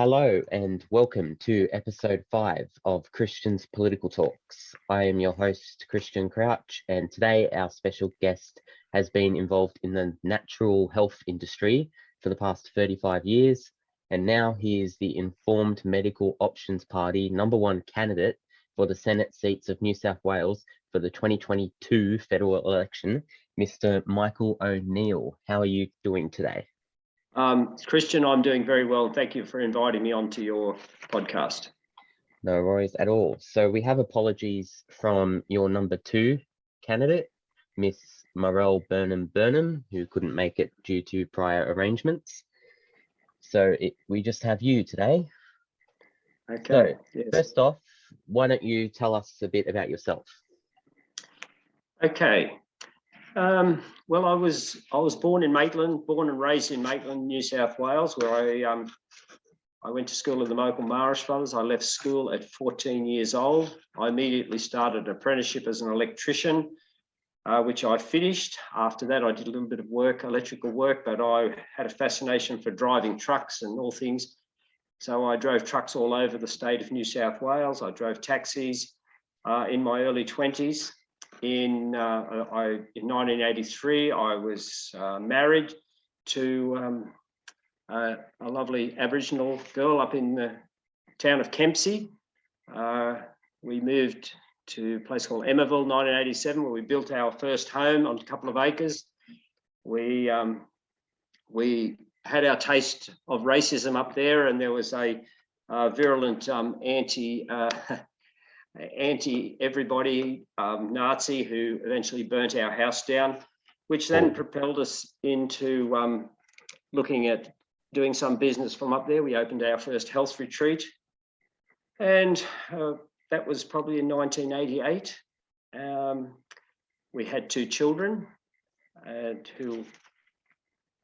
Hello and welcome to episode 5 of Christian's Political Talks. I am your host, Christian Crouch, and today our special guest has been involved in the natural health industry for the past 35 years, and now he is the Informed Medical Options Party #1 candidate for the Senate seats of New South Wales for the 2022 federal election, Mr. Michael O'Neill. How are you doing today? Christian, I'm doing very well. Thank you for inviting me onto your podcast. No worries at all. So we have apologies from your #2 candidate, Miss Marelle Burnum Burnum, who couldn't make it due to prior arrangements. So we just have you today. Okay. So First off, why don't you tell us a bit about yourself? Okay. Well, I was born and raised in Maitland, New South Wales, where I went to school in the local Marist Brothers. I left school at 14 years old. I immediately started an apprenticeship as an electrician, which I finished. After that, I did a little bit of work, electrical work, but I had a fascination for driving trucks and all things. So I drove trucks all over the state of New South Wales. I drove taxis in my early 20s. In 1983, I was married to a lovely Aboriginal girl up in the town of Kempsey. We moved to a place called Emmaville, 1987, where we built our first home on a couple of acres. We had our taste of racism up there, and there was a virulent anti-everybody Nazi who eventually burnt our house down, which then propelled us into looking at doing some business from up there. We opened our first health retreat, and that was probably in 1988. We had 2 children, who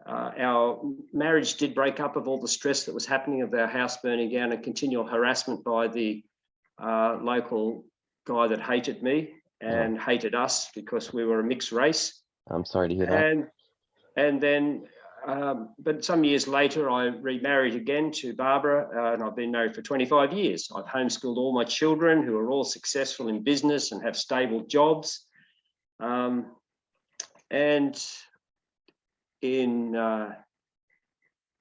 our marriage did break up of all the stress that was happening of our house burning down and continual harassment by the local guy that hated me and hated us because we were a mixed race. I'm sorry to hear that. And then, but some years later, I remarried again to Barbara, and I've been married for 25 years. I've homeschooled all my children, who are all successful in business and have stable jobs. And in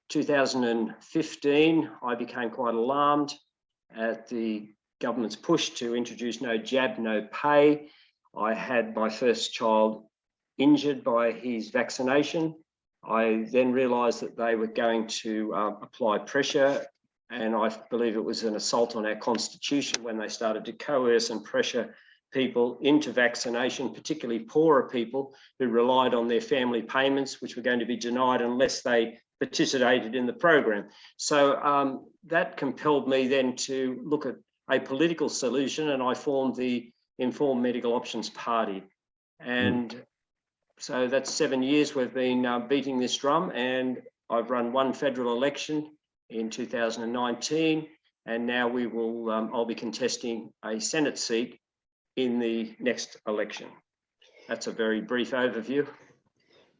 2015, I became quite alarmed at the government's push to introduce no jab, no pay. I had my first child injured by his vaccination. I then realised that they were going to apply pressure, and I believe it was an assault on our constitution when they started to coerce and pressure people into vaccination, particularly poorer people who relied on their family payments, which were going to be denied unless they participated in the program. So that compelled me then to look at a political solution, and I formed the Informed Medical Options Party. And so that's 7 years we've been beating this drum, and I've run 1 federal election in 2019, and now we will I'll be contesting a Senate seat in the next election. That's a very brief overview.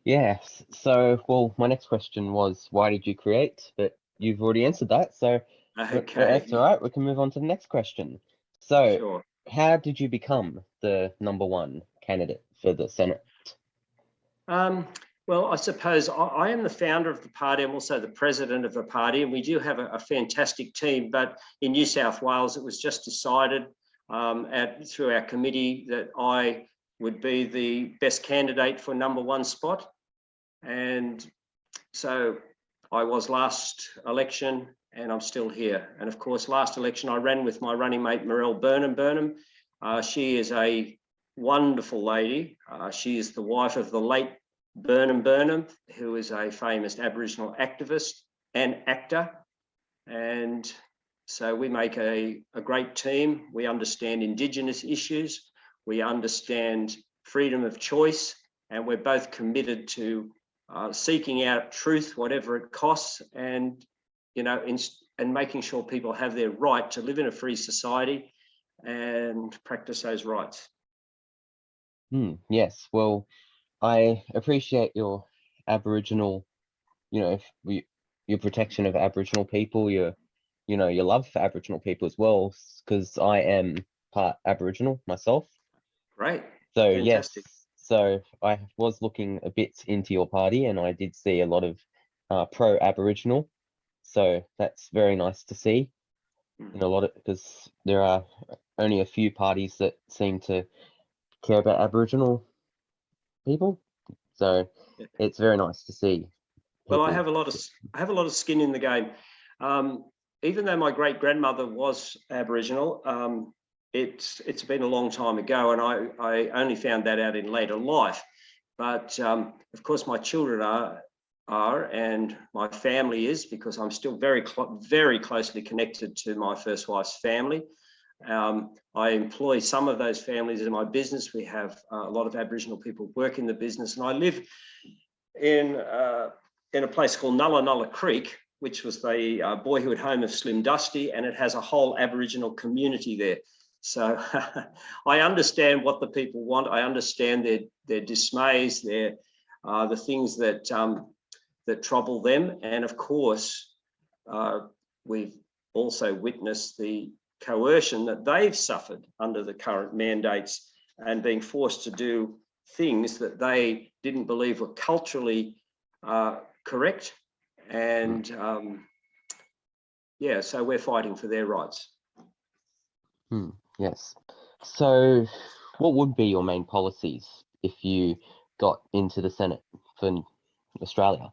Yes. So, well, my next question was, why did you create? But you've already answered that. So okay, that's all right. We can move on to the next question. So, sure. How did you become the #1 candidate for the Senate? Well, I suppose I am the founder of the party. I'm also the president of the party, and we do have a fantastic team. But in New South Wales, it was just decided through our committee that I would be the best candidate for #1 spot. And so I was last election, and I'm still here. And of course, last election I ran with my running mate, Marelle Burnum Burnum. She is a wonderful lady. She is the wife of the late Burnum Burnum, who is a famous Aboriginal activist and actor. And so we make a great team. We understand Indigenous issues. We understand freedom of choice, and we're both committed to seeking out truth, whatever it costs, and and making sure people have their right to live in a free society and practice those rights. Yes. Well, I appreciate your Aboriginal, your protection of Aboriginal people, your your love for Aboriginal people as well, because I am part Aboriginal myself. Great. So Fantastic. yes, so I was looking a bit into your party, and I did see a lot of pro-Aboriginal. So that's very nice to see. A lot of, because there are only a few parties that seem to care about Aboriginal people. So Yeah. it's very nice to see Well, I people. have a lot of skin in the game. Even though my great grandmother was Aboriginal, it's been a long time ago, and I only found that out in later life. But of course, my children are, and my family is, because I'm still very closely connected to my first wife's family. I employ some of those families in my business. We have a lot of Aboriginal people work in the business, and I live in a place called Nulla Nulla Creek, which was the boyhood home of Slim Dusty, and it has a whole Aboriginal community there. So I understand what the people want. I understand their dismays, the things that that trouble them, and of course, we've also witnessed the coercion that they've suffered under the current mandates and being forced to do things that they didn't believe were culturally correct. And yeah, so we're fighting for their rights. Yes. So what would be your main policies if you got into the Senate for Australia?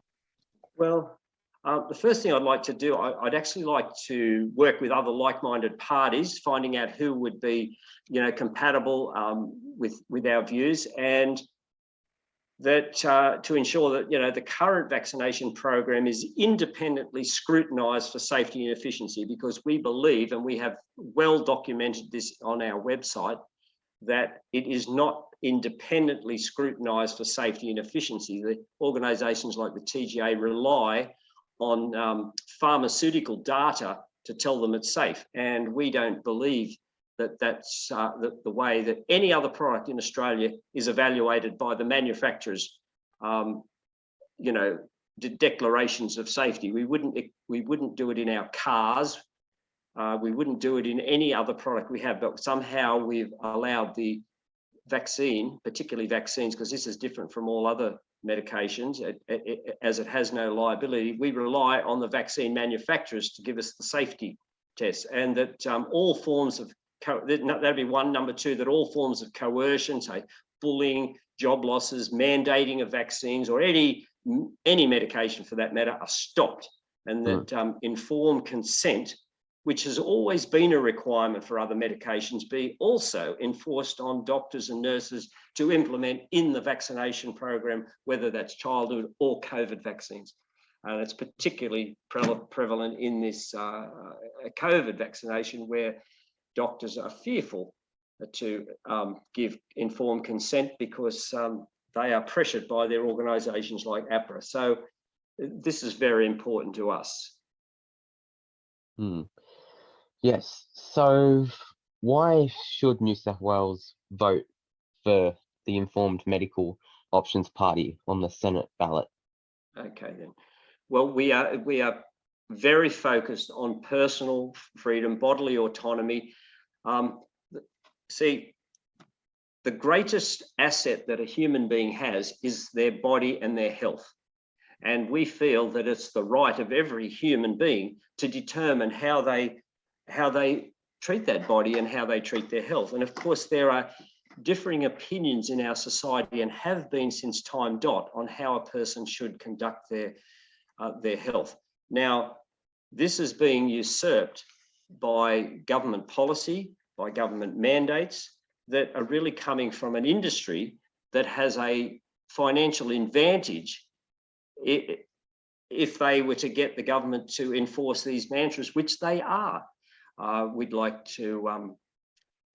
Well, the first thing I'd like to do, I'd actually like to work with other like-minded parties, finding out who would be, compatible with our views, and that to ensure that the current vaccination program is independently scrutinised for safety and efficiency, because we believe, and we have well documented this on our website, that it is not independently scrutinised for safety and efficiency. The organisations like the TGA rely on pharmaceutical data to tell them it's safe, and we don't believe that that's the way that any other product in Australia is evaluated by the manufacturers, declarations of safety. We wouldn't do it in our cars. We wouldn't do it in any other product we have, but somehow we've allowed the vaccine, particularly vaccines, because this is different from all other medications, as it has no liability. We rely on the vaccine manufacturers to give us the safety tests, and that all forms of that'd be one. Number two, that all forms of coercion, say bullying, job losses, mandating of vaccines, or any medication for that matter, are stopped, and that informed consent, which has always been a requirement for other medications, be also enforced on doctors and nurses to implement in the vaccination program, whether that's childhood or COVID vaccines. And it's particularly prevalent in this COVID vaccination, where doctors are fearful to give informed consent because they are pressured by their organisations like APRA. So this is very important to us. Yes. So why should New South Wales vote for the Informed Medical Options Party on the Senate ballot? Okay, then. Well, we are very focused on personal freedom, bodily autonomy. See, the greatest asset that a human being has is their body and their health. And we feel that it's the right of every human being to determine how they treat that body and how they treat their health. And of course, there are differing opinions in our society, and have been since time dot, on how a person should conduct their health. Now, this is being usurped by government policy, by government mandates that are really coming from an industry that has a financial advantage if they were to get the government to enforce these mantras, which they are. We'd like to,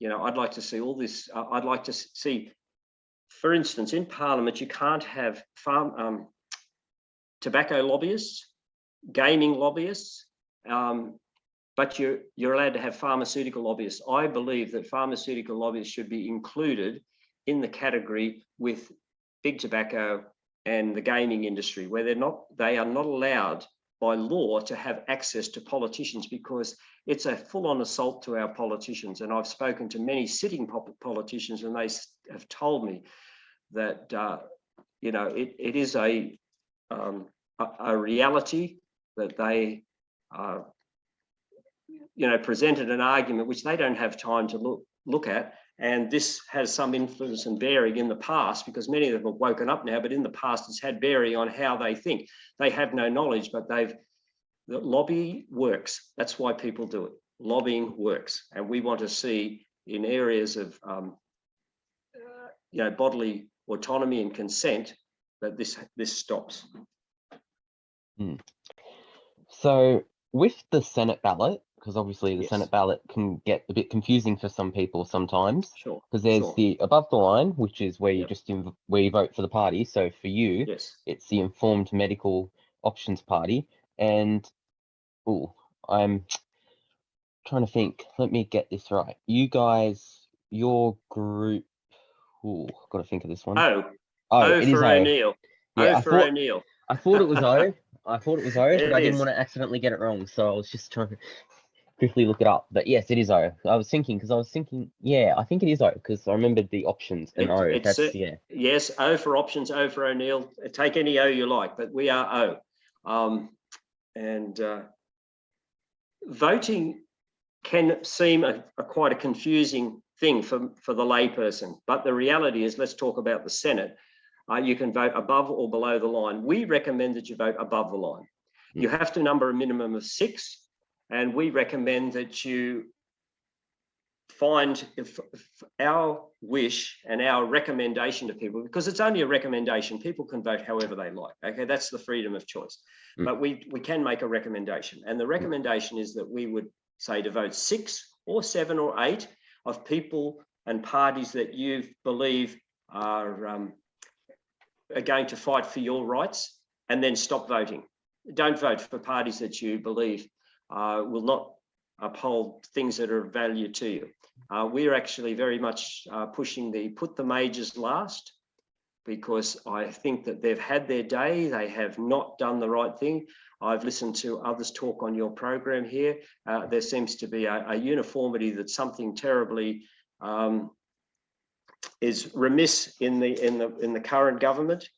I'd like to see all this. I'd like to see, for instance, in Parliament, you can't have tobacco lobbyists, gaming lobbyists, but you're allowed to have pharmaceutical lobbyists. I believe that pharmaceutical lobbyists should be included in the category with big tobacco and the gaming industry, where they are not allowed by law to have access to politicians, because it's a full-on assault to our politicians. And I've spoken to many sitting politicians, and they have told me that it is a reality that they presented an argument which they don't have time to look at. And this has some influence and bearing in the past, because many of them have woken up now, but in the past it's had bearing on how they think. They have no knowledge, but the lobby works. That's why people do it. Lobbying works. And we want to see in areas of bodily autonomy and consent that this stops. So with the Senate ballot, because obviously the Yes. Senate ballot can get a bit confusing for some people sometimes. Sure. Because there's the above the line, which is where you Yep. just where you vote for the party. So for you, Yes. it's the Informed Medical Options Party. And I'm trying to think. Let me get this right. You guys, your group. I've got to think of this one. O it is for O. O'Neill. Yeah, O for O'Neill. I thought it was O. I thought it was O, but I didn't is. want to accidentally get it wrong. So I was just trying to quickly look it up. But yes, it is O. I was thinking, yeah, I think it is O, because I remembered the options and O. Yeah. Yes, O for options, O for O'Neill. Take any O you like, but we are O. Voting can seem quite a confusing thing for the layperson, but the reality is, let's talk about the Senate. You can vote above or below the line. We recommend that you vote above the line. You have to number a minimum of 6, and we recommend that you find if our wish and our recommendation to people, because it's only a recommendation, people can vote however they like. Okay, that's the freedom of choice. But we can make a recommendation, and the recommendation is that we would say to vote 6 or 7 or 8 of people and parties that you believe are going to fight for your rights, and then stop voting. Don't vote for parties that you believe will not uphold things that are of value to you. We're actually very much pushing the put the majors last, because I think that they've had their day. They have not done the right thing. I've listened to others talk on your program here. There seems to be a uniformity that something terribly is remiss in the current government.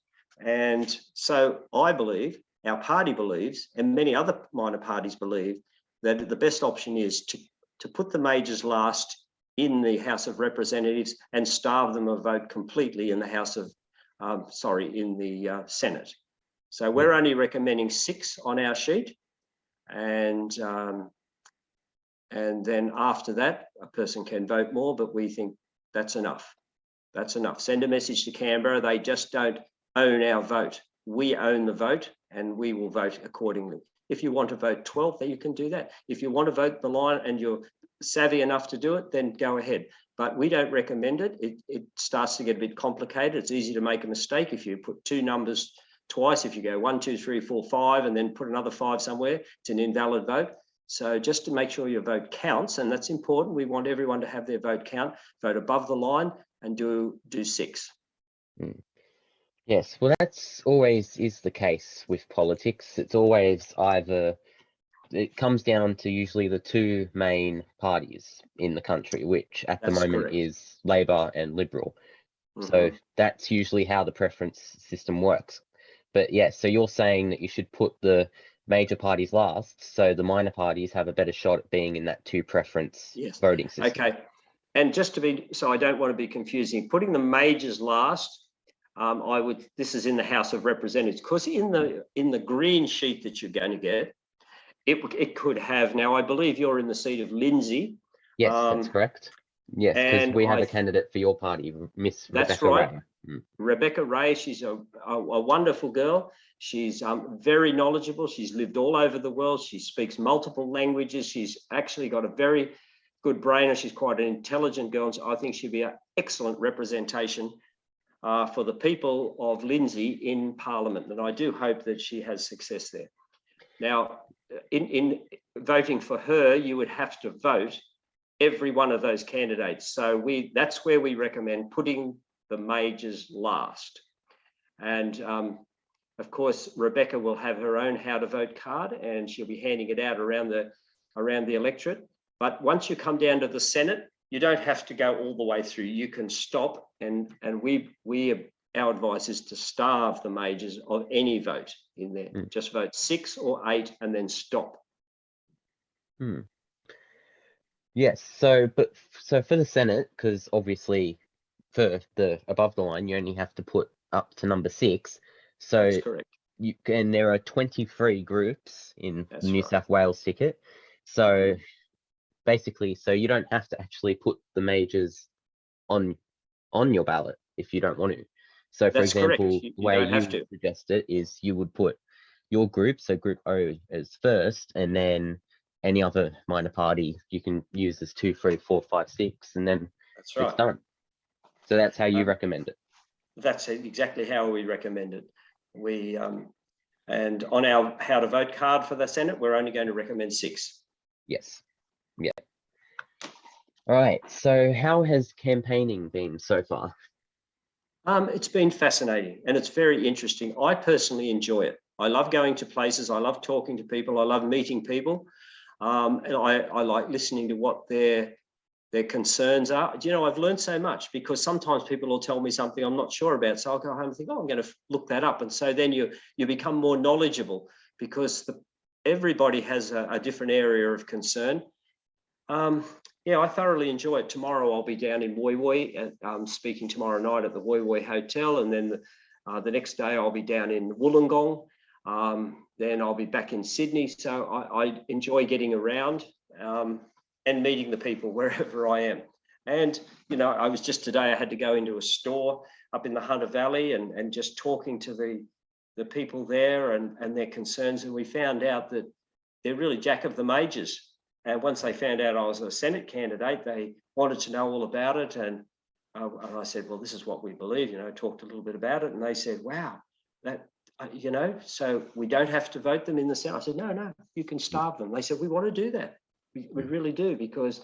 And so I believe, our party believes, and many other minor parties believe, that the best option is to put the majors last in the House of Representatives and starve them of vote completely in the in the Senate. So we're only recommending 6 on our sheet, and then after that, a person can vote more, but we think that's enough. That's enough. Send a message to Canberra. They just don't own our vote. We own the vote, and we will vote accordingly. If you want to vote 12, then you can do that. If you want to vote the line and you're savvy enough to do it, then go ahead. But we don't recommend it. It starts to get a bit complicated. It's easy to make a mistake if you put 2 numbers twice. If you go 1, 2, 3, 4, 5, and then put another 5 somewhere, it's an invalid vote. So just to make sure your vote counts, and that's important, we want everyone to have their vote count, vote above the line, and do 6. Yes, well, that's always is the case with politics. It's always it comes down to usually the 2 main parties in the country, which at the moment is Labor and Liberal. So that's usually how the preference system works. But yeah, so you're saying that you should put the major parties last, so the minor parties have a better shot at being in that 2 preference voting system. Okay, and just to be, so I don't want to be confusing, putting the majors last, this is in the House of Representatives, because in the green sheet that you're going to get, it could have, now I believe you're in the seat of Lindsay. Yes, that's correct. Yes, because we have a candidate for your party, Miss Rebecca Ray. Rebecca Ray, she's a wonderful girl. She's very knowledgeable. She's lived all over the world. She speaks multiple languages. She's actually got a very good brain, and she's quite an intelligent girl. And so I think she'd be an excellent representation for the people of Lindsay in Parliament. And I do hope that she has success there. Now, in voting for her, you would have to vote every one of those candidates. So that's where we recommend putting the majors last. And Of course, Rebecca will have her own how to vote card, and she'll be handing it out around the electorate. But once you come down to the Senate, you don't have to go all the way through. You can stop, and our advice is to starve the majors of any vote in there. Just vote 6 or 8 and then stop. Yes. So for the Senate, because obviously for the above the line, you only have to put up to number 6. So that's correct. And there are 23 groups in the New right. South Wales ticket. So basically, so you don't have to actually put the majors on your ballot if you don't want to. So for That's correct. example, You the way don't you have to. would suggest it is you would put your group, so group O as first, and then any other minor party you can use as 2, 3, 4, 5, 6, and then That's right. it's done. So that's how you recommend it. That's exactly how we recommend it. We and on our how to vote card for the Senate, we're only going to recommend 6. Yes. Yeah. All right. So how has campaigning been so far? It's been fascinating and it's very interesting. I personally enjoy it. I love going to places. I love talking to people. I love meeting people. And I like listening to what their concerns are. You know, I've learned so much because sometimes people will tell me something I'm not sure about. So I'll go home and think, oh, I'm going to look that up. And so then you become more knowledgeable because everybody has a different area of concern. Yeah, I thoroughly enjoy it. Tomorrow I'll be down in Woy Woy, speaking tomorrow night at the Woy Woy Hotel. And then the next day I'll be down in Wollongong. Then I'll be back in Sydney. So I enjoy getting around and meeting the people wherever I am. And, you know, I was just today, I had to go into a store up in the Hunter Valley and just talking to the people there and their concerns. And we found out that they're really jack of the majors. And once they found out I was a Senate candidate, they wanted to know all about it. And I said, well, this is what we believe, you know, talked a little bit about it. And they said, wow, that, you know, so we don't have to vote them in the Senate. I said, no, you can starve them. They said, we want to do that. We really do, because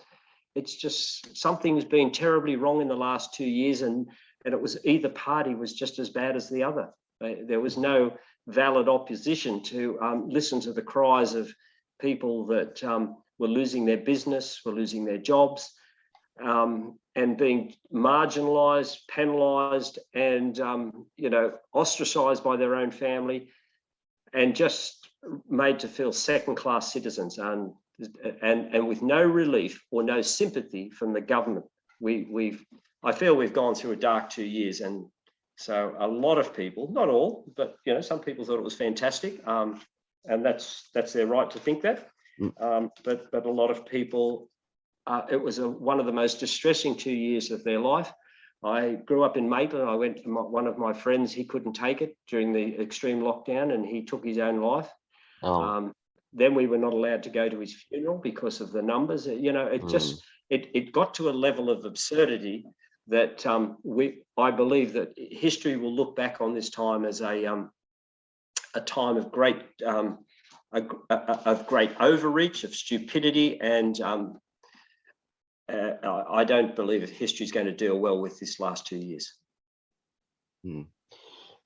it's just something's been terribly wrong in the last 2 years. And it was either party was just as bad as the other. There was no valid opposition to listen to the cries of people that were losing their business, were losing their jobs, and being marginalised, penalised, and you know, ostracised by their own family, and just made to feel second-class citizens, and with no relief or no sympathy from the government. I feel we've gone through a dark 2 years, and so a lot of people, not all, but you know, some people thought it was fantastic, and that's their right to think that. But a lot of people, it was one of the most distressing 2 years of their life. I grew up in Maitland. I went to one of my friends. He couldn't take it during the extreme lockdown, and he took his own life. Then we were not allowed to go to his funeral because of the numbers. You know, it just it got to a level of absurdity that I believe that history will look back on this time as a time of great overreach, of stupidity, and I don't believe history is going to deal well with this last 2 years. Yeah,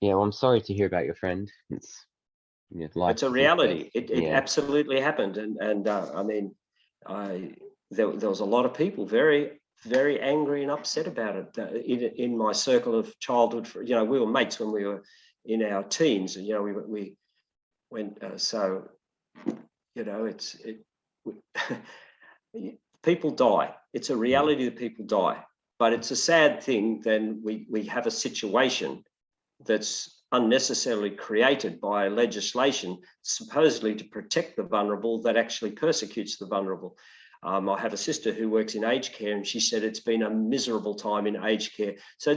well, I'm sorry to hear about your friend. It's a reality. It absolutely happened, and I mean, there was a lot of people very, very angry and upset about it in my circle of childhood. You know, we were mates when we were in our teens, and you know, we went so. You know, people die. It's a reality that people die, but it's a sad thing. Then we have a situation that's unnecessarily created by legislation supposedly to protect the vulnerable that actually persecutes the vulnerable. I have a sister who works in aged care, and she said it's been a miserable time in aged care. So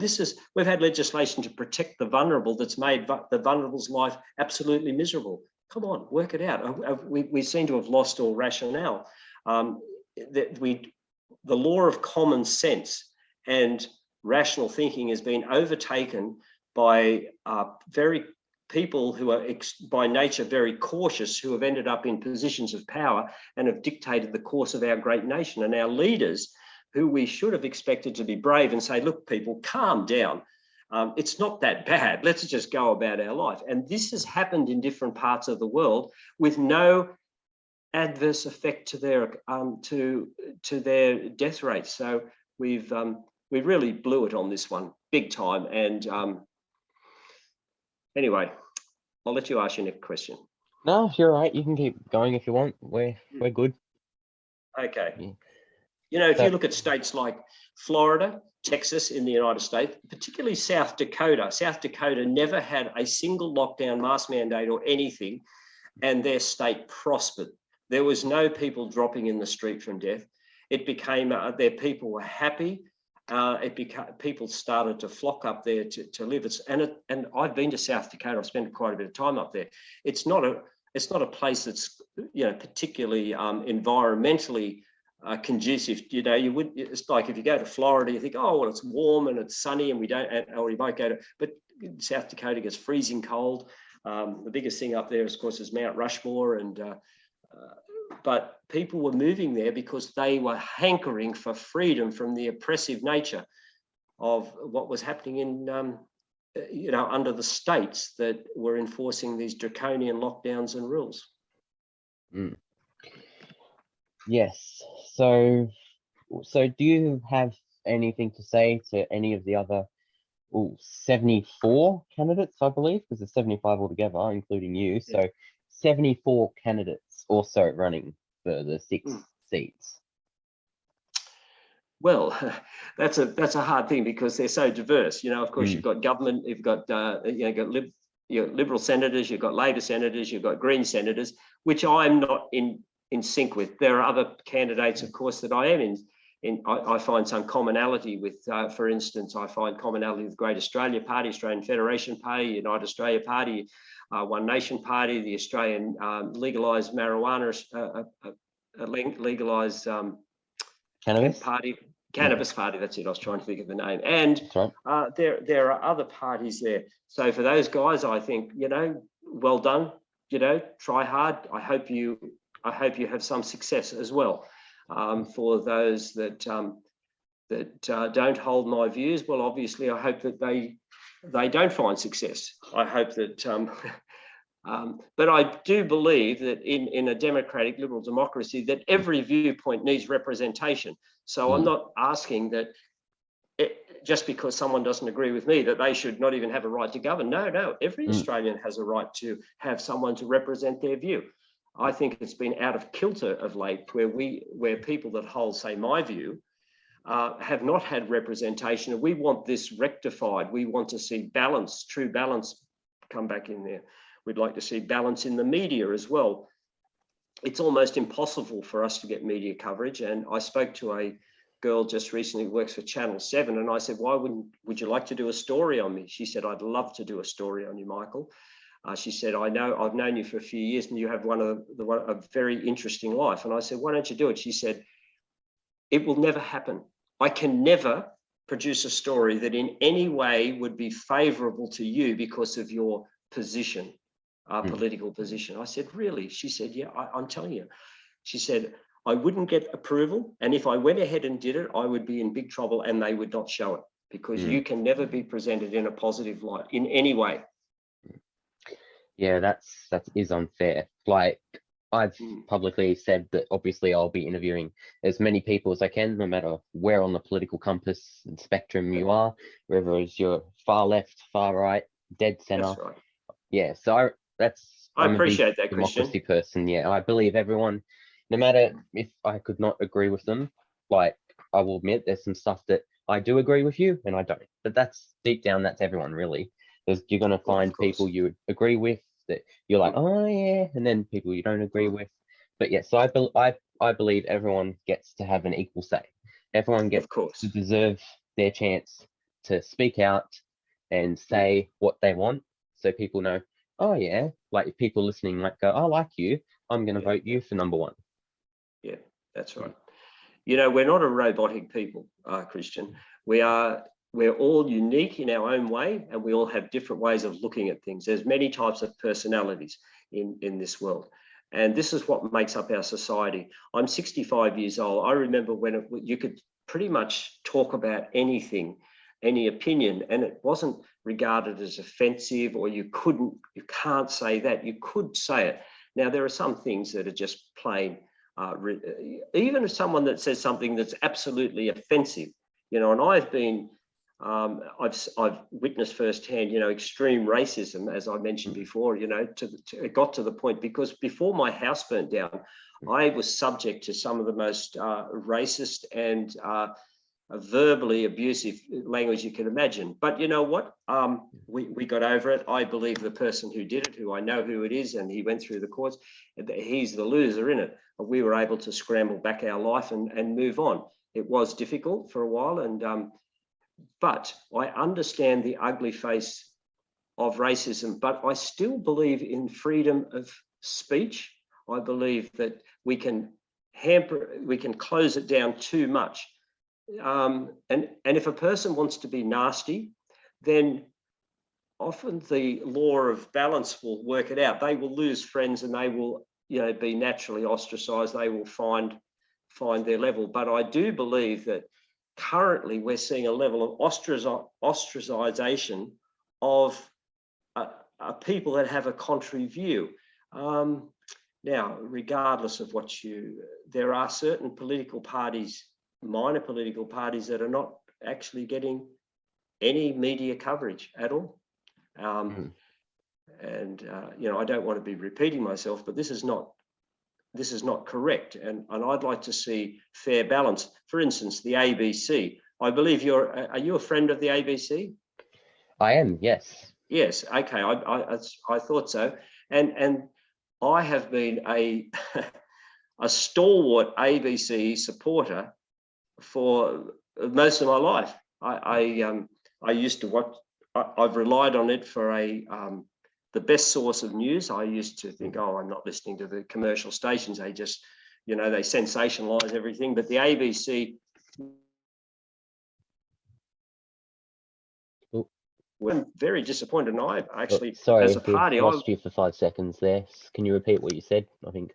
we've had legislation to protect the vulnerable that's made the vulnerable's life absolutely miserable. Come on, work it out. We seem to have lost all rationale. The law of common sense and rational thinking has been overtaken by people who are by nature very cautious, who have ended up in positions of power and have dictated the course of our great nation. And our leaders, who we should have expected to be brave and say, look, people, calm down. It's not that bad. Let's just go about our life. And this has happened in different parts of the world with no adverse effect to their death rate. So we really blew it on this one big time. And anyway, I'll let you ask your next question. No, if you're right, you can keep going if you want. We're good. Okay. Yeah. You know, if you look at states like Florida, Texas in the United States, particularly South Dakota never had a single lockdown, mask mandate or anything, and their state prospered. There was no people dropping in the street from death. It became, their people were happy. People started to flock up there to live. And I've been to South Dakota. I've spent quite a bit of time up there. It's not a place that's, you know, particularly environmentally conducive. You know, it's like if you go to Florida, you think, oh, well, it's warm and it's sunny and or you might go to, but South Dakota gets freezing cold. The biggest thing up there, of course, is Mount Rushmore. But people were moving there because they were hankering for freedom from the oppressive nature of what was happening in, you know, under the states that were enforcing these draconian lockdowns and rules. Mm. Yes. So do you have anything to say to any of the other 74 candidates, I believe, because there's 75 altogether, including you. So 74 candidates also running for the 6 seats. Well, that's a hard thing because they're so diverse. You know, of course, you've got government, you've got Liberal senators, you've got Labor senators, you've got Green senators, which I'm not in sync with. There are other candidates, of course, that I am in. I find some commonality with, for instance, I find commonality with Great Australia Party, Australian Federation Party, United Australia Party, One Nation Party, the Australian legalised marijuana, legalised cannabis party. That's it. I was trying to think of the name. And there are other parties there. So for those guys, I think, you know, well done. You know, try hard. I hope you have some success as well. For those that don't hold my views, well, obviously, I hope that they don't find success. I hope that, but I do believe that in a democratic liberal democracy, that every viewpoint needs representation. So I'm not asking that just because someone doesn't agree with me that they should not even have a right to govern. No, every Australian has a right to have someone to represent their view. I think it's been out of kilter of late where people that hold, say, my view, have not had representation. And we want this rectified. We want to see balance, true balance come back in there. We'd like to see balance in the media as well. It's almost impossible for us to get media coverage. And I spoke to a girl just recently who works for Channel 7, and I said, would you like to do a story on me? She said, I'd love to do a story on you, Michael. She said, I've known you for a few years and you have a very interesting life. And I said, why don't you do it? She said, it will never happen. I can never produce a story that in any way would be favorable to you because of your position, political position. I said, really? She said, yeah, I'm telling you. She said, I wouldn't get approval. And if I went ahead and did it, I would be in big trouble and they would not show it because you can never be presented in a positive light in any way. Yeah, that is unfair. Like, I've publicly said that obviously I'll be interviewing as many people as I can, no matter where on the political compass and spectrum you are, whether it's your far left, far right, dead center. That's right. Yeah, so I appreciate a big that, democracy Christian. person. Yeah, I believe everyone, no matter if I could not agree with them, like, I will admit there's some stuff that I do agree with you and I don't. But that's deep down, that's everyone really. You're going to find people you agree with that you're like, oh yeah, and then people you don't agree with. But yeah, so I believe everyone gets to have an equal say. Everyone gets to deserve their chance to speak out and say what they want, so people know, oh yeah, like if people listening might go, I like you, I'm going to vote you for number 1. Yeah, that's right. You know, we're not a robotic people, Christian. We're all unique in our own way, and we all have different ways of looking at things. There's many types of personalities in this world, and this is what makes up our society. I'm 65 years old. I remember when you could pretty much talk about anything any opinion, and it wasn't regarded as offensive, or you can't say that. You could say it. Now, there are some things that are just plain, even if someone that says something that's absolutely offensive, and I've witnessed firsthand, extreme racism, as I mentioned before, it got to the point, because before my house burnt down, I was subject to some of the most racist and verbally abusive language you can imagine. But you know what? We got over it. I believe the person who did it, who I know who it is, and he went through the courts, he's the loser in it. We were able to scramble back our life and move on. It was difficult for a while, but I understand the ugly face of racism, but I still believe in freedom of speech. I believe that we can close it down too much. And if a person wants to be nasty, then often the law of balance will work it out. They will lose friends, and they will, be naturally ostracized. They will find their level. But I do believe that currently we're seeing a level of ostracization of people that have a contrary view. Now, regardless of there are certain political parties, minor political parties, that are not actually getting any media coverage at all. And I don't want to be repeating myself, but this is not correct. And I'd like to see fair balance. For instance, the ABC. I believe are you a friend of the ABC? I am, yes. Yes. Okay. I thought so. And I have been a stalwart ABC supporter for most of my life. I used to watch. I've relied on it for the best source of news. I used to think, I'm not listening to the commercial stations. They just, they sensationalize everything. But the ABC, I'm very disappointed. And I actually, sorry, as a party, I lost you for 5 seconds there. Can you repeat what you said? I think.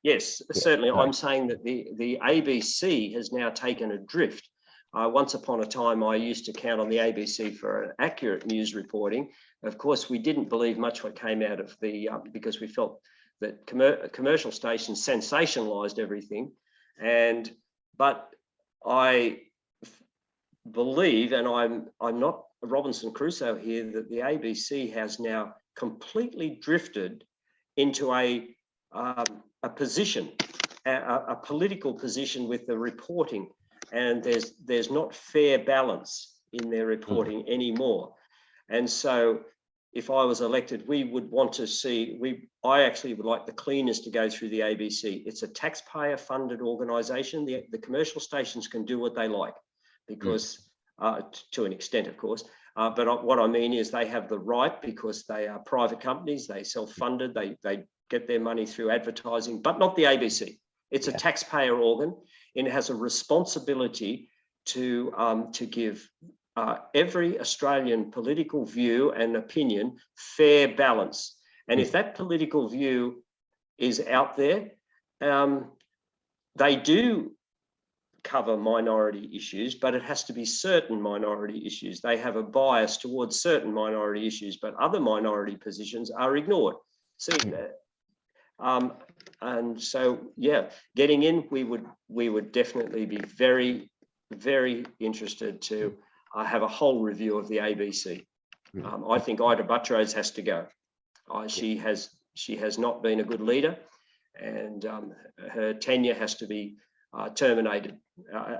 Yes, certainly. I'm saying that the ABC has now taken a drift. Once upon a time, I used to count on the ABC for accurate news reporting. Of course, we didn't believe much what came out of because we felt that commercial stations sensationalized everything. But I believe, and I'm not Robinson Crusoe here, that the ABC has now completely drifted into a position, a political position with the reporting, and there's not fair balance in their reporting anymore. And so if I was elected, we would want to see, I actually would like the cleaners to go through the ABC. It's a taxpayer funded organization. The commercial stations can do what they like, because to an extent, of course, but what I mean is they have the right, because they are private companies, they self-funded, they get their money through advertising, but not the ABC. It's a taxpayer organ, and it has a responsibility to give every Australian political view and opinion fair balance. And if that political view is out there, they do cover minority issues, but it has to be certain minority issues. They have a bias towards certain minority issues, but other minority positions are ignored. See that. And so, getting in, we would definitely be very, very interested to have a whole review of the ABC. I think Ida Buttrose has to go. She has not been a good leader, and her tenure has to be terminated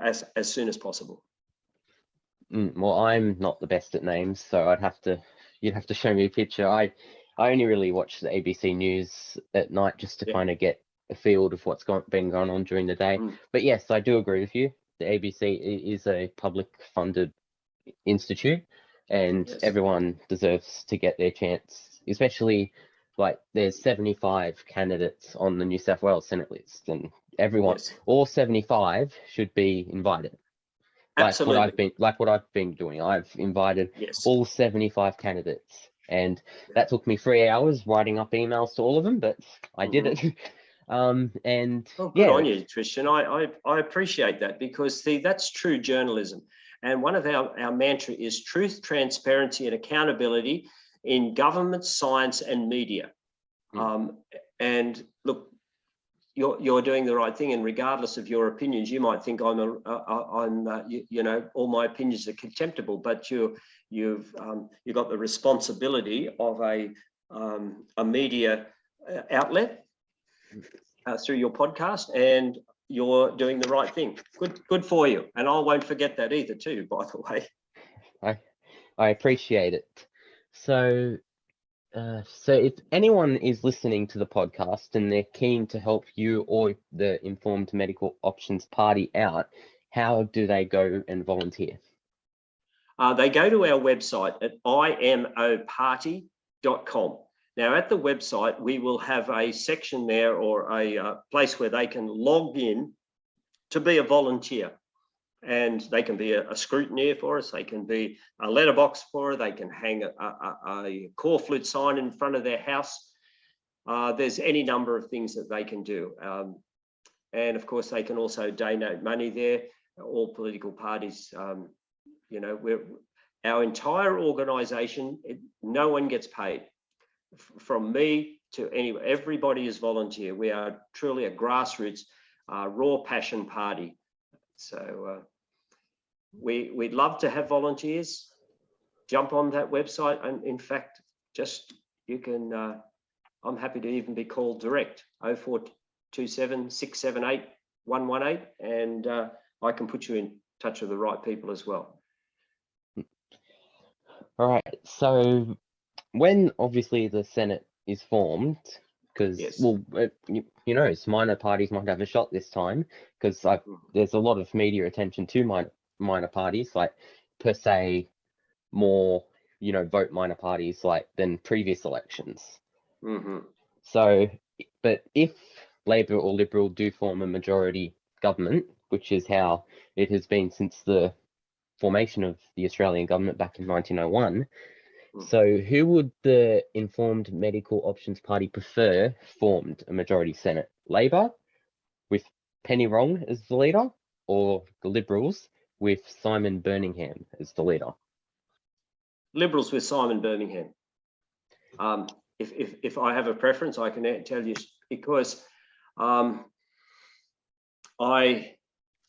as soon as possible. Well, I'm not the best at names, so you'd have to show me a picture. I only really watch the ABC News at night just to kind of get a feel of what's been going on during the day. But yes, I do agree with you. The ABC is a public funded institute, and everyone deserves to get their chance, especially like there's 75 candidates on the New South Wales Senate list, and everyone, all 75 should be invited. Absolutely. Like what I've been doing. I've invited all 75 candidates, and that took me 3 hours writing up emails to all of them, but I did it. And good on you, Christian. I appreciate that, because see, that's true journalism. And one of our mantra is truth, transparency, and accountability in government, science, and media. And look, you're doing the right thing, and regardless of your opinions, you might think all my opinions are contemptible, but you've got the responsibility of a media outlet through your podcast, and you're doing the right thing. Good for you, and I won't forget that either, too. By the way, I appreciate it. So if anyone is listening to the podcast and they're keen to help you or the Informed Medical Options Party out, how do they go and volunteer? They go to our website at imoparty.com. Now, at the website, we will have a section there, or a place where they can log in to be a volunteer. And they can be a scrutineer for us, they can be a letterbox for us, they can hang a core flute sign in front of their house. There's any number of things that they can do. And of course, they can also donate money there. All political parties, our entire organisation, no one gets paid. From me to anyone, everybody is volunteer. We are truly a grassroots, raw passion party. So we'd love to have volunteers. Jump on that website, and in fact, you can. I'm happy to even be called direct, 0427 678 118, and I can put you in touch with the right people as well. All right. So when obviously the Senate is formed, because minor parties might have a shot this time, because there's a lot of media attention to minor parties, like per se more vote minor parties like than previous elections. So, but if Labor or Liberal do form a majority government, which is how it has been since the formation of the Australian government back in 1901. So who would the Informed Medical Options Party prefer formed a majority Senate? Labor with Penny Wong as the leader, or the Liberals with Simon Birmingham as the leader? Liberals with Simon Birmingham. If I have a preference, I can tell you, because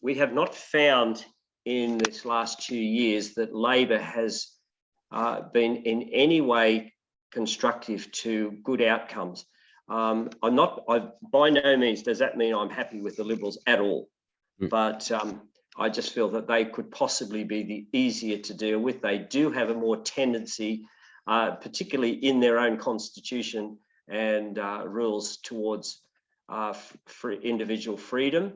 we have not found in this last 2 years that Labor has been in any way constructive to good outcomes. By no means does that mean I'm happy with the Liberals at all, but I just feel that they could possibly be the easier to deal with. They do have a more tendency, particularly in their own constitution and rules, towards individual freedom.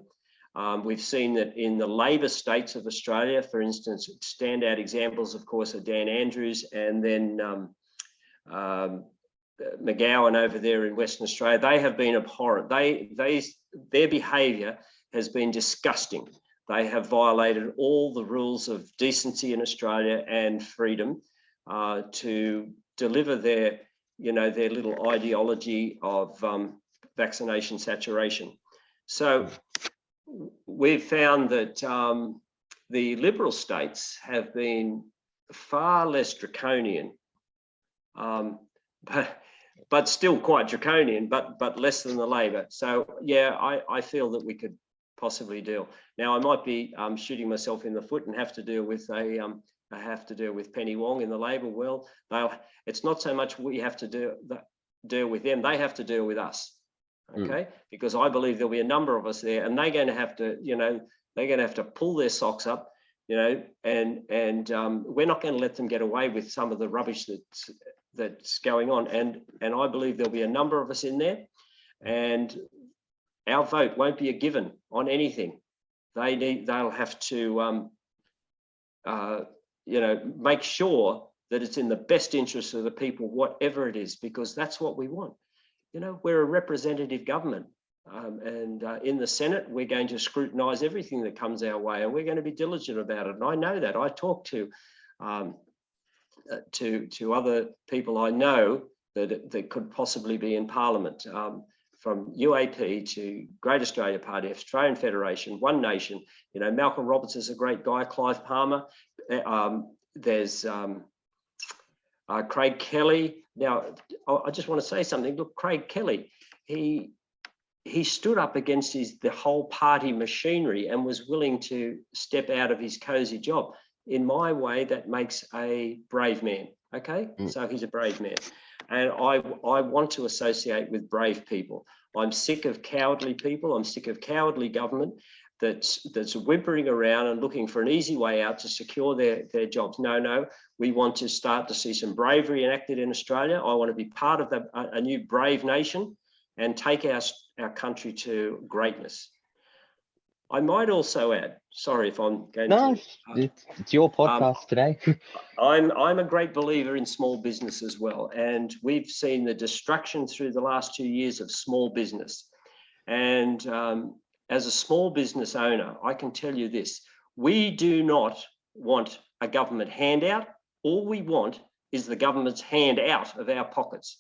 We've seen that in the Labor states of Australia, for instance, standout examples, of course, are Dan Andrews and then McGowan over there in Western Australia. They have been abhorrent. Their behaviour has been disgusting. They have violated all the rules of decency in Australia and freedom to deliver their little ideology of vaccination saturation. So we've found that the Liberal states have been far less draconian, but still quite draconian, but less than the Labor. So yeah, I feel that we could possibly deal. Now I might be shooting myself in the foot and have to deal with Penny Wong in the Labor world. It's not so much we have to deal with them; they have to deal with us. Okay, because I believe there'll be a number of us there, and they're going to have to pull their socks up, and we're not going to let them get away with some of the rubbish that's going on. And I believe there'll be a number of us in there, and our vote won't be a given on anything. They'll have to make sure that it's in the best interest of the people, whatever it is, because that's what we want. We're a representative government, and in the Senate, we're going to scrutinise everything that comes our way, and we're going to be diligent about it. And I know that. I talk to other people I know that could possibly be in Parliament from UAP to Great Australia Party, Australian Federation, One Nation. You know, Malcolm Roberts is a great guy, Clive Palmer. There's Craig Kelly. Now, I just want to say something. Look, Craig Kelly, he stood up against the whole party machinery and was willing to step out of his cozy job. In my way, that makes a brave man. Okay, so he's a brave man, and I want to associate with brave people. I'm sick of cowardly people. I'm sick of cowardly government that's whimpering around and looking for an easy way out to secure their jobs. No, we want to start to see some bravery enacted in Australia. I want to be part of a new brave nation and take our country to greatness. I might also add, sorry if I'm going to... it's your podcast today. I'm a great believer in small business as well. And we've seen the destruction through the last 2 years of small business. And as a small business owner, I can tell you this, we do not want a government handout. All we want is the government's hand out of our pockets.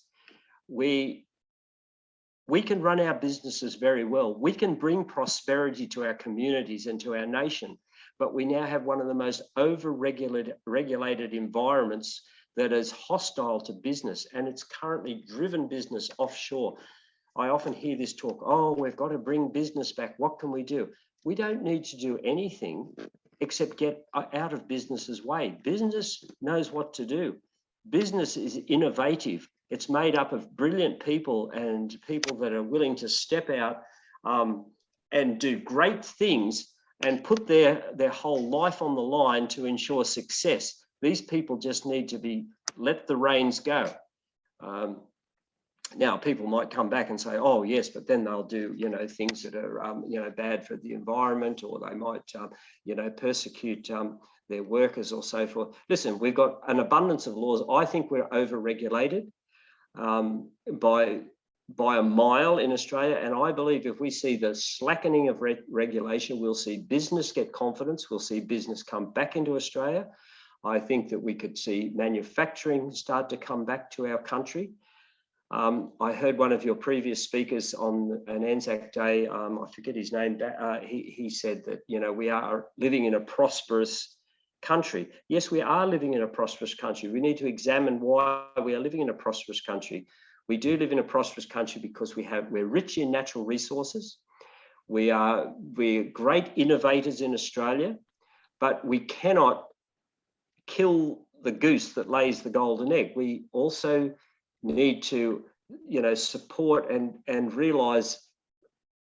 We can run our businesses very well. We can bring prosperity to our communities and to our nation, but we now have one of the most over-regulated environments that is hostile to business, and it's currently driven business offshore. I often hear this talk, oh, we've got to bring business back. What can we do? We don't need to do anything except get out of business's way. Business knows what to do. Business is innovative. It's made up of brilliant people and people that are willing to step out and do great things and put their whole life on the line to ensure success. These people just need to be let the reins go. Now, people might come back and say, oh, yes, but then they'll do, things that are, bad for the environment, or they might, persecute their workers or so forth. Listen, we've got an abundance of laws. I think we're over-regulated by a mile in Australia. And I believe if we see the slackening of regulation, we'll see business get confidence. We'll see business come back into Australia. I think that we could see manufacturing start to come back to our country. I heard one of your previous speakers on an Anzac Day, I forget his name, he said that, we are living in a prosperous country. Yes, we are living in a prosperous country. We need to examine why we are living in a prosperous country. We do live in a prosperous country because we're rich in natural resources. We're great innovators in Australia, but we cannot kill the goose that lays the golden egg. We also need to, support and realize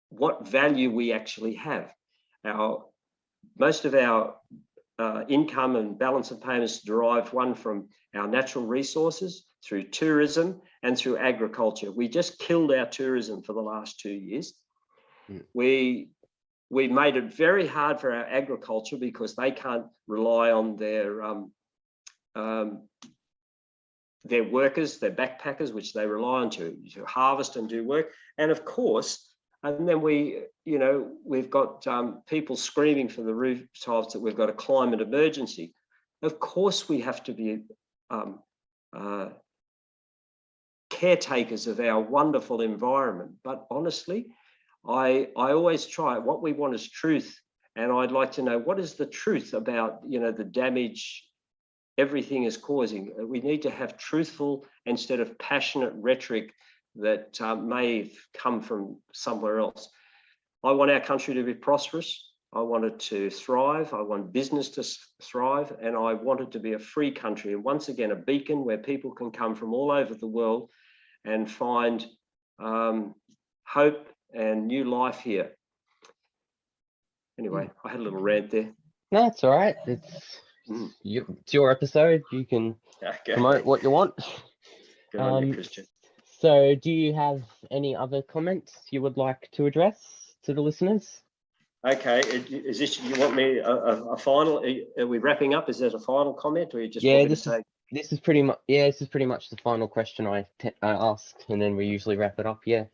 what value we actually have. Most of our income and balance of payments derived from our natural resources, through tourism and through agriculture. We just killed our tourism for the last 2 years. We made it very hard for our agriculture because they can't rely on their workers, their backpackers, which they rely on to harvest and do work. And of course, and then we've got people screaming from the rooftops that we've got a climate emergency. Of course, we have to be caretakers of our wonderful environment. But honestly, I always try. What we want is truth. And I'd like to know, what is the truth about, the damage everything is causing? We need to have truthful instead of passionate rhetoric that may have come from somewhere else. I want our country to be prosperous. I want it to thrive. I want business to thrive. And I want it to be a free country. And once again, a beacon where people can come from all over the world and find hope and new life here. Anyway, I had a little rant there. No, it's all right. It's your episode. You can promote what you want. Good on you, Christian. So do you have any other comments you would like to address to the listeners? Okay, is this, you want me a final, are we wrapping up? Is there a final comment, or you just want me to say? This is pretty much the final question I ask, and then we usually wrap it up. Yeah,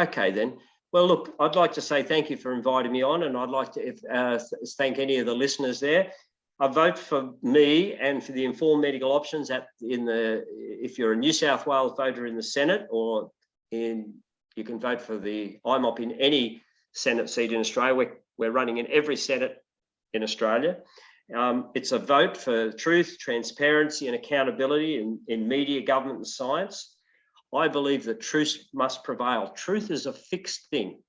okay then. Well, look, I'd like to say thank you for inviting me on, and I'd like to thank any of the listeners there. I vote for me and for the informed medical options if you're a New South Wales voter in the Senate or in You can vote for the IMOP in any Senate seat in Australia. We're running in every Senate in Australia. It's a vote for truth, transparency and accountability in media, government and science. I believe that truth must prevail. Truth is a fixed thing,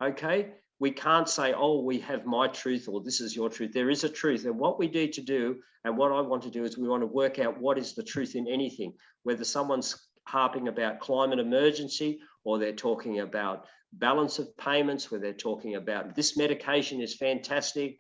okay? We can't say, oh, we have my truth or this is your truth. There is a truth. And what we need to do, and what I want to do, is we want to work out what is the truth in anything, whether someone's harping about climate emergency or they're talking about balance of payments, where they're talking about this medication is fantastic.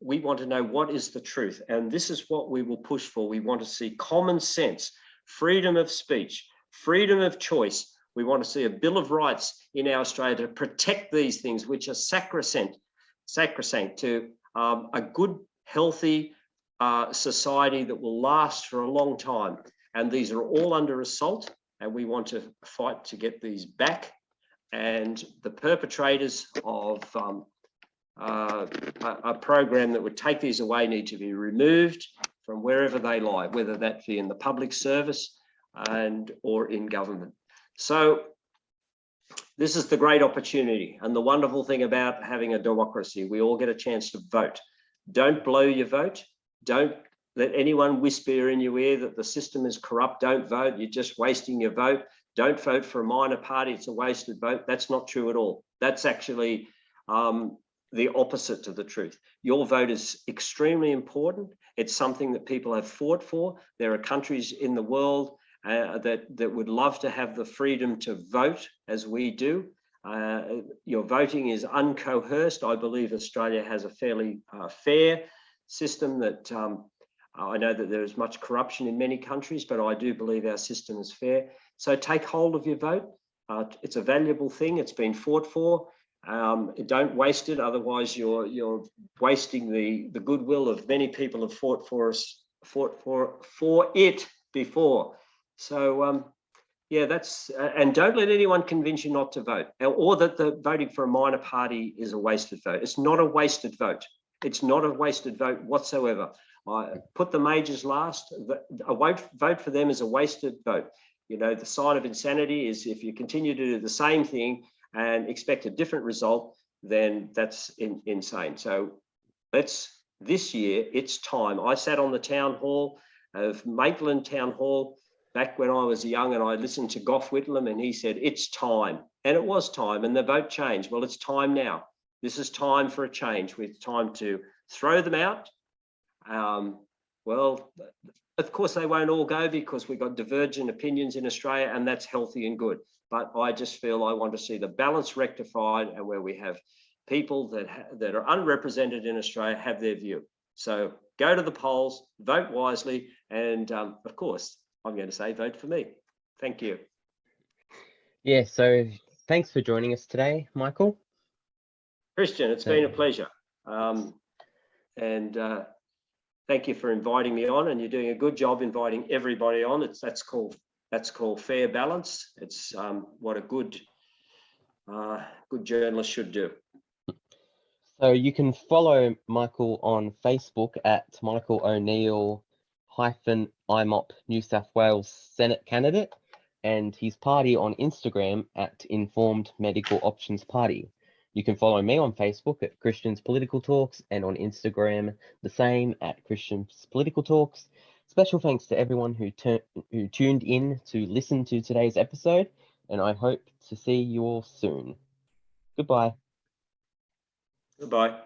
We want to know what is the truth. And this is what we will push for. We want to see common sense, freedom of speech, freedom of choice. We want to see a Bill of Rights in our Australia to protect these things, which are sacrosanct to a good, healthy society that will last for a long time. And these are all under assault, and we want to fight to get these back. And the perpetrators of a program that would take these away need to be removed from wherever they lie, whether that be in the public service or in government. So this is the great opportunity and the wonderful thing about having a democracy. We all get a chance to vote. Don't blow your vote. Don't let anyone whisper in your ear that the system is corrupt. Don't vote. You're just wasting your vote. Don't vote for a minor party. It's a wasted vote. That's not true at all. That's actually the opposite to the truth. Your vote is extremely important. It's something that people have fought for. There are countries in the world that would love to have the freedom to vote as we do. Your voting is uncoerced. I believe Australia has a fairly fair system that I know that there is much corruption in many countries, but I do believe our system is fair. So take hold of your vote. It's a valuable thing. It's been fought for. Don't waste it. Otherwise, you're wasting the goodwill of many people who fought for it before. So yeah, and don't let anyone convince you not to vote, or that the voting for a minor party is a wasted vote. It's not a wasted vote. It's not a wasted vote whatsoever. Put the majors last. A vote for them is a wasted vote. You know, the sign of insanity is if you continue to do the same thing and expect a different result, then that's insane. So this year, it's time. I sat on the town hall of Maitland Town Hall back when I was young, and I listened to Gough Whitlam, and he said, it's time. And it was time, and the vote changed. Well, it's time now. This is time for a change. It's time to throw them out. Well, of course, they won't all go because we've got divergent opinions in Australia, and that's healthy and good. But I just feel I want to see the balance rectified, and where we have people that are unrepresented in Australia have their view. So go to the polls, vote wisely, and of course, I'm going to say vote for me. Thank you. Yeah, so thanks for joining us today, Michael. Christian, it's been a pleasure. Thank you for inviting me on, and you're doing a good job inviting everybody on. That's called fair balance. It's what a good journalist should do. So you can follow Michael on Facebook at Michael O'Neill IMOP New South Wales Senate candidate, and his party on Instagram at Informed Medical Options Party. You can follow me on Facebook at Christians Political Talks, and on Instagram the same at Christians Political Talks. Special thanks to everyone who tuned in to listen to today's episode, and I hope to see you all soon. Goodbye. Goodbye.